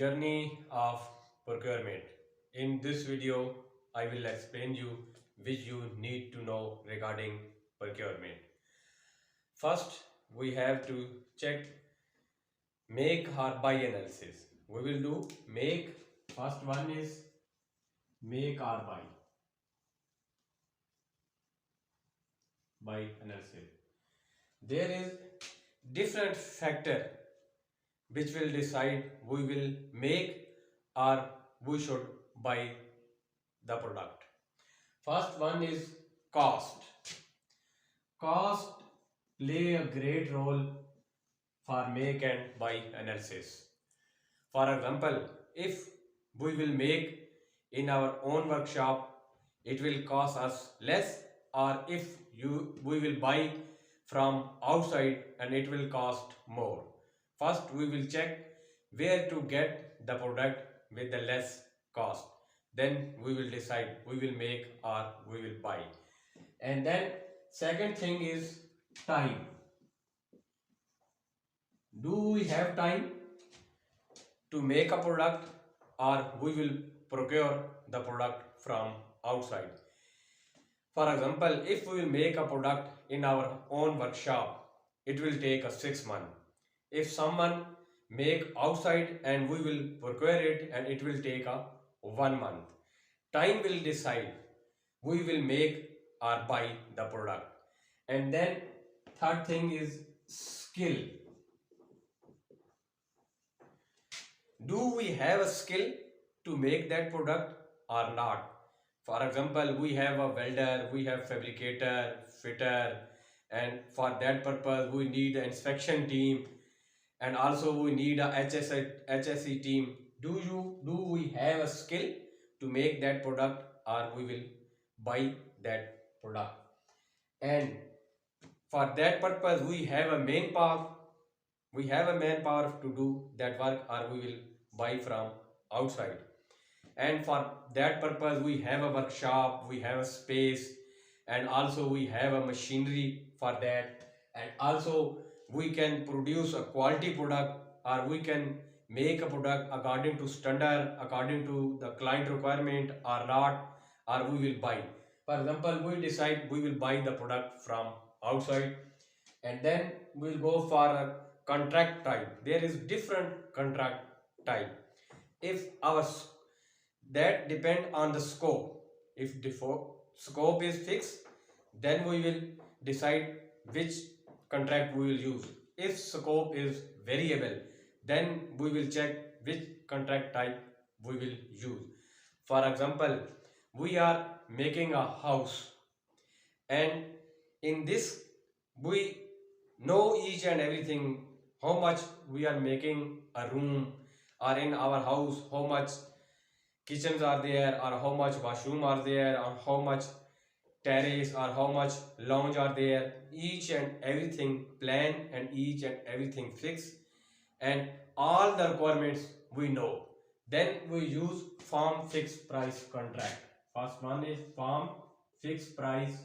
Journey of procurement. In this video, I will explain you which you need to know regarding procurement. First, we have to check make or buy analysis. We will do make. First one is make or buy analysis. There is different factor which will decide we will make or we should buy the product. First one is cost. Cost play a great role for make and buy analysis. For example, if we will make in our own workshop, it will cost us less, or if we will buy from outside and it will cost more. First, we will check where to get the product with the less cost. Then we will decide we will make or we will buy. And then second thing is time. Do we have time to make a product, or we will procure the product from outside? For example, if we will make a product in our own workshop, it will take us 6 months. If someone make outside and we will procure it and it will take a 1 month. Time will decide we will make or buy the product. And then third thing is skill. Do we have a skill to make that product or not? For example, we have a welder, we have fabricator, fitter, and for that purpose we need an inspection team, and also we need a HSE team. Do we have a skill to make that product, or we will buy that product? And for that purpose we have a manpower. We have a manpower to do that work, or we will buy from outside. And for that purpose we have a workshop, we have a space, and also we have a machinery for that, and also we can produce a quality product, or we can make a product according to standard, according to the client requirement or not, or we will buy. For example, we decide we will buy the product from outside, and then we will go for a contract type. There is different contract type. If our that depend on the scope. If the scope is fixed, then we will decide which contract we will use. If scope is variable, then we will check which contract type we will use. For example, we are making a house, and in this we know each and everything, how much we are making a room, or in our house how much kitchens are there, or how much washroom are there, or how much terrace or how much lounge are there. Each and everything plan and each and everything fixed, and all the requirements we know. Then we use firm fixed price contract. First one is firm fixed price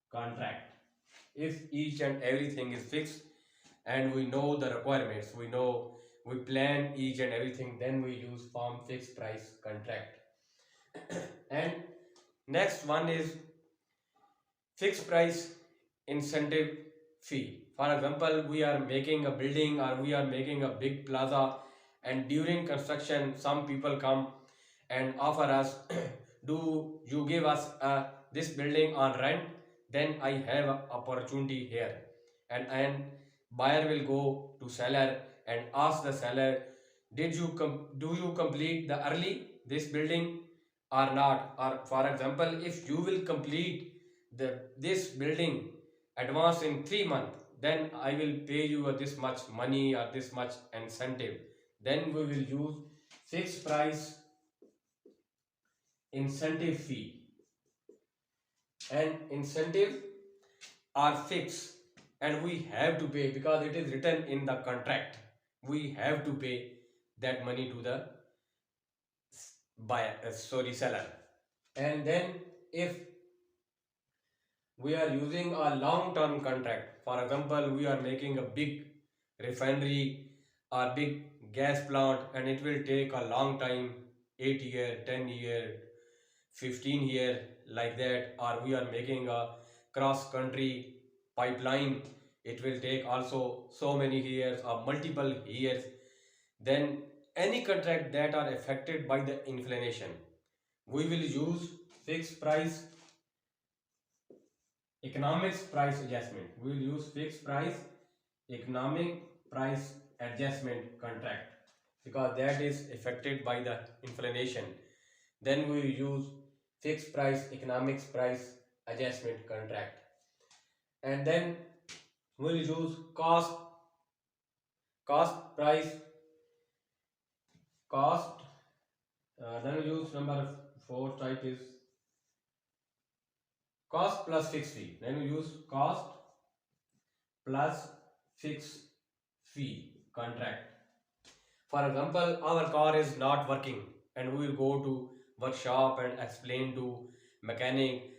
contract. If each and everything is fixed and we know the requirements, we plan each and everything, then we use firm fixed price contract. And next one is fixed price incentive fee. For example, we are making a building or we are making a big plaza, and during construction some people come and offer us do you give us this building on rent, then I have a opportunity here. And buyer will go to seller and ask the seller, did you do you complete the early this building or not? Or for example, if you will complete this building advance in 3 months, then I will pay you this much money or this much incentive. Then we will use fixed price incentive fee. And incentive are fixed and we have to pay because it is written in the contract. We have to pay that money to the seller. And then if we are using a long term contract, for example, we are making a big refinery or big gas plant and it will take a long time, 8 year, 10 year, 15 year, like that. Or we are making a cross country pipeline, it will take also so many years or multiple years. Then any contract that are affected by the inflation, we will use fixed price economics price adjustment. We will use fixed price economic price adjustment contract because that is affected by the inflation. Then we will use fixed price economics price adjustment contract. And then we will use cost price cost. Then we use number 4 type is cost plus fixed fee. Then we use cost plus fixed fee contract. For example, our car is not working and we will go to workshop and explain to mechanic,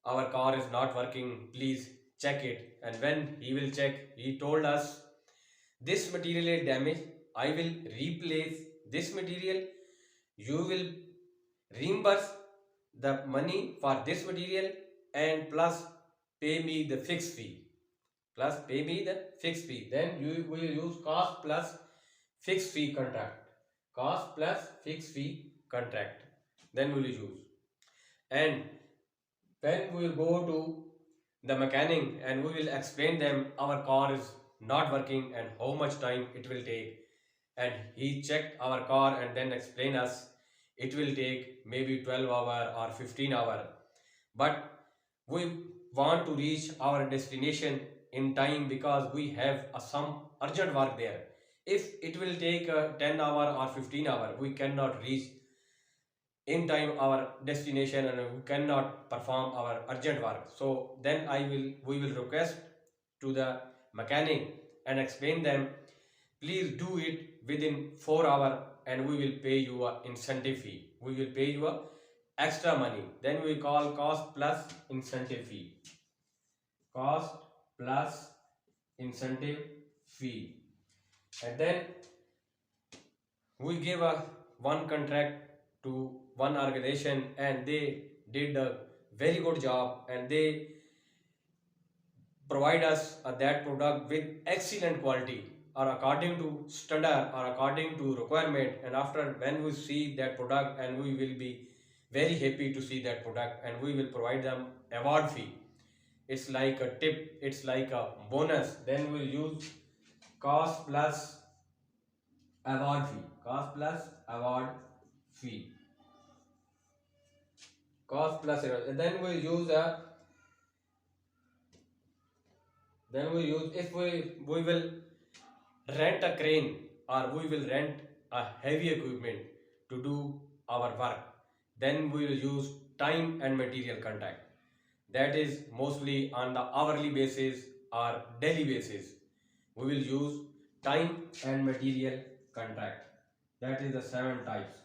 our car is not working, please check it. And when he will check, he told us this material is damaged, I will replace this material, you will reimburse the money for this material and plus pay me the fixed fee. Plus pay me the fixed fee. Then you will use cost plus fixed fee contract. Cost plus fixed fee contract. Then we will use. And when we will go to the mechanic and we will explain them our car is not working and how much time it will take. And he checked our car and then explain us it will take maybe 12 hour or 15 hour. But we want to reach our destination in time because we have some urgent work there. If it will take 10 hour or 15 hour, we cannot reach in time our destination and we cannot perform our urgent work. So then we will request to the mechanic and explain them, please do it within 4 hour and we will pay you a incentive fee, we will pay you a extra money. Then we call cost plus incentive fee. Cost plus incentive fee. And then we give a one contract to one organization and they did a very good job and they provide us that product with excellent quality or according to standard or according to requirement. And after when we see that product and we will be very happy to see that product and we will provide them award fee. It's like a tip, it's like a bonus. Then we'll use cost plus award fee. Cost plus award fee. Cost plus award. And then we'll use a if we will rent a crane or we will rent a heavy equipment to do our work, then we will use time and material contract. That is mostly on the hourly basis or daily basis. We will use time and material contract. That is the 7 types.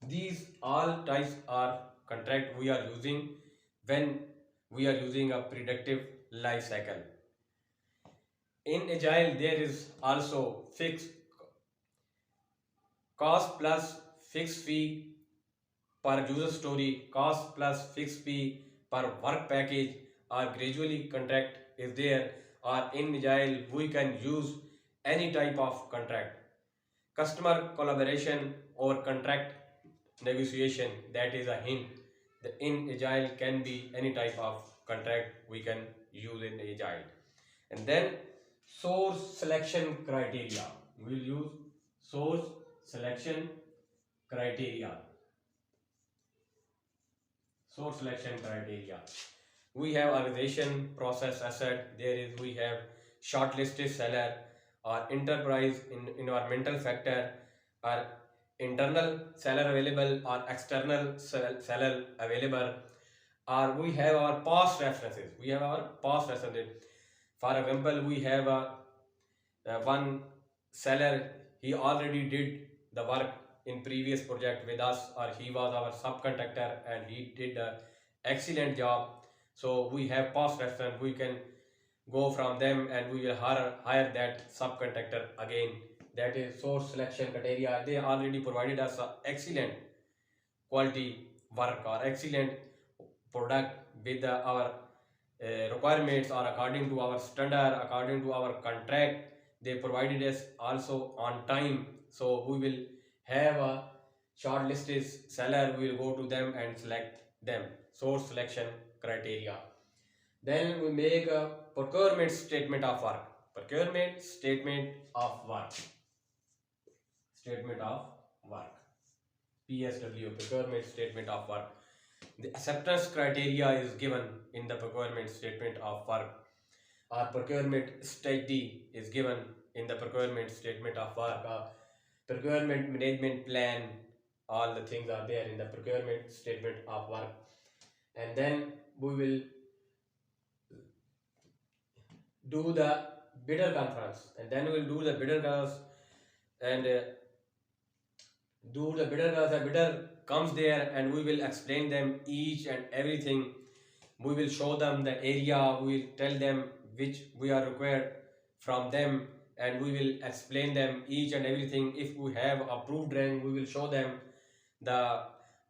These all types are contract we are using when we are using a predictive life cycle. In agile there is also fixed cost plus fixed fee per user story, cost plus fixed fee per work package, or gradually contract is there. Or in agile we can use any type of contract, customer collaboration or contract negotiation. That is a hint. The in agile can be any type of contract we can use in agile. And then source selection criteria, we will use source selection criteria. Source selection criteria, we have organization process asset, there is we have shortlisted seller or enterprise in environmental factor or internal seller available or external seller available, or we have our past references. We have our past references. For example, we have one seller, he already did the work in previous project with us, or he was our subcontractor and he did an excellent job. So we have past reference, we can go from them and we will hire that subcontractor again. that is source selection criteria. They already provided us a excellent quality work or excellent product with our requirements or according to our standard, according to our contract. They provided us also on time. So we will have a shortlisted seller. We will go to them and select them. Source selection criteria. Then we make a procurement statement of work. Procurement statement of work. Statement of work. PSW, procurement statement of work. The acceptance criteria is given in the procurement statement of work. Our procurement strategy is given in the procurement statement of work. Our procurement management plan, all the things are there in the procurement statement of work. And then we will do the bidder conference, and then we'll do the bidder conference and do the bidder conference. The bidder comes there and we will explain them each and everything. We will show them the area, we will tell them which we are required from them, and we will explain them each and everything. If we have approved drawing, we will show them the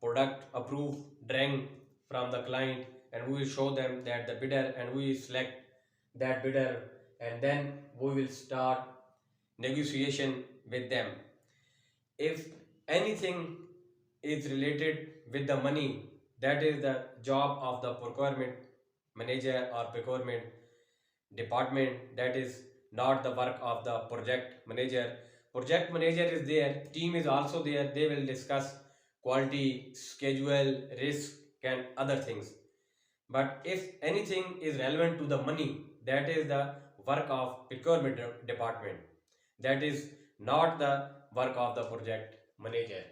product approved drawing from the client, and we will show them that the bidder, and we will select that bidder, and then we will start negotiation with them. If anything is related with the money, that is the job of the procurement manager or procurement department. That is not the work of the project manager. Project manager is there, team is also there. They will discuss quality, schedule, risk and other things. But if anything is relevant to the money, that is the work of procurement department. That is not the work of the project manager.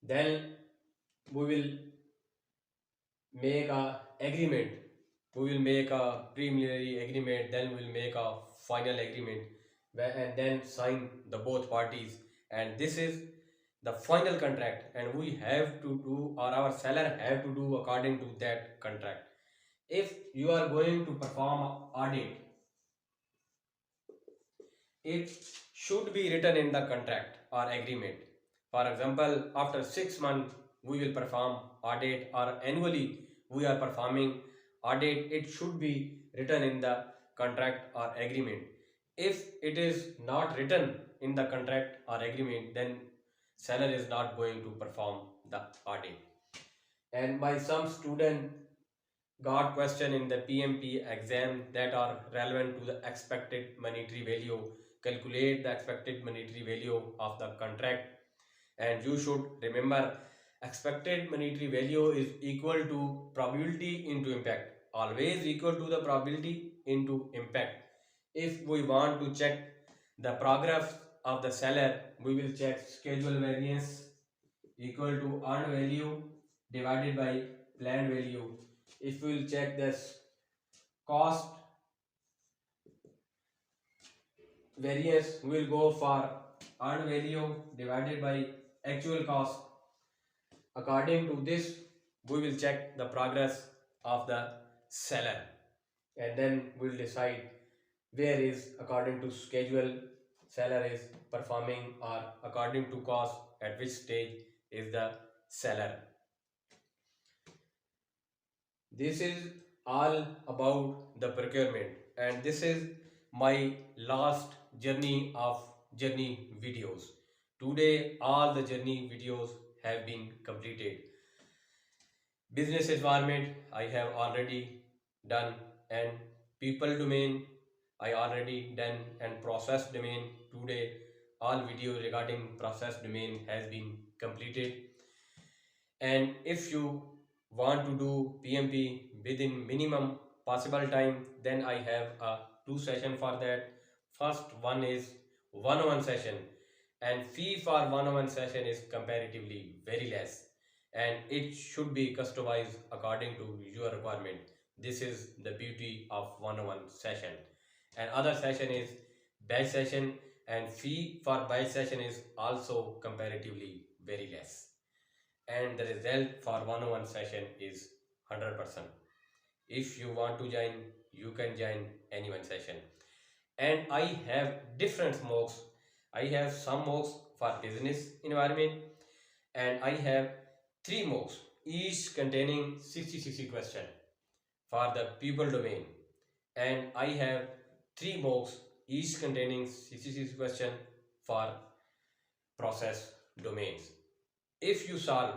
Then we will make a agreement. We will make a preliminary agreement, then we will make a final agreement, and then sign the both parties. And this is the final contract, and we have to do, or our seller have to do according to that contract. If you are going to perform audit, it should be written in the contract or agreement. For example, after 6 months we will perform audit, or annually we are performing audit. It should be written in the contract or agreement. If it is not written in the contract or agreement, then seller is not going to perform the audit. And my some student got question in the PMP exam that are relevant to the expected monetary value. Calculate the expected monetary value of the contract, and you should remember expected monetary value is equal to probability into impact. Always equal to the probability into impact. If we want to check the progress of the seller, we will check schedule variance equal to earned value divided by planned value. If we will check this cost variance, we will go for earned value divided by actual cost. According to this, we will check the progress of the seller, and then we will decide where is according to schedule seller is performing, or according to cost at which stage is the seller. This is all about the procurement, and this is my last journey videos. Today all the journey videos have been completed. Business environment I have already done, and people domain I already done, and process domain today all video regarding process domain has been completed. And if you want to do PMP within minimum possible time, then I have a two session for that. First one is one-on-one session, and fee for one-on-one session is comparatively very less, and it should be customized according to your requirement. This is the beauty of one-on-one session. And other session is batch session, and fee for batch session is also comparatively very less, and the result for one-on-one session is 100%. If you want to join, you can join any one session. and I have different mocks. I have some mocks for business environment, and I have three mocks, each containing 60 question for the people domain, and I have three mocks, each containing 66 question for process domains. If you solve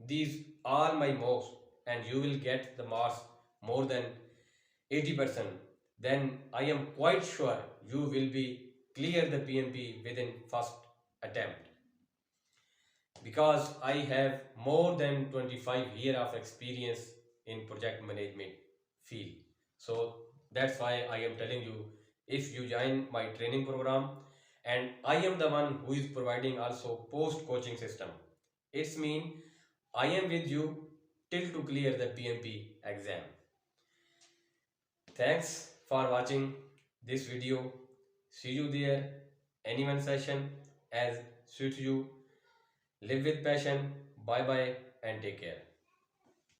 these all my mocks and you will get the marks more than 80%, then I am quite sure you will be clear the PMP within first attempt, because I have more than 25 year of experience in project management field. So that's why I am telling you, if you join my training program, and I am the one who is providing also post coaching system, it's mean I am with you till to clear the PMP exam. Thanks for watching this video. See you there. Anyone session as suits you. Live with passion. Bye bye and take care.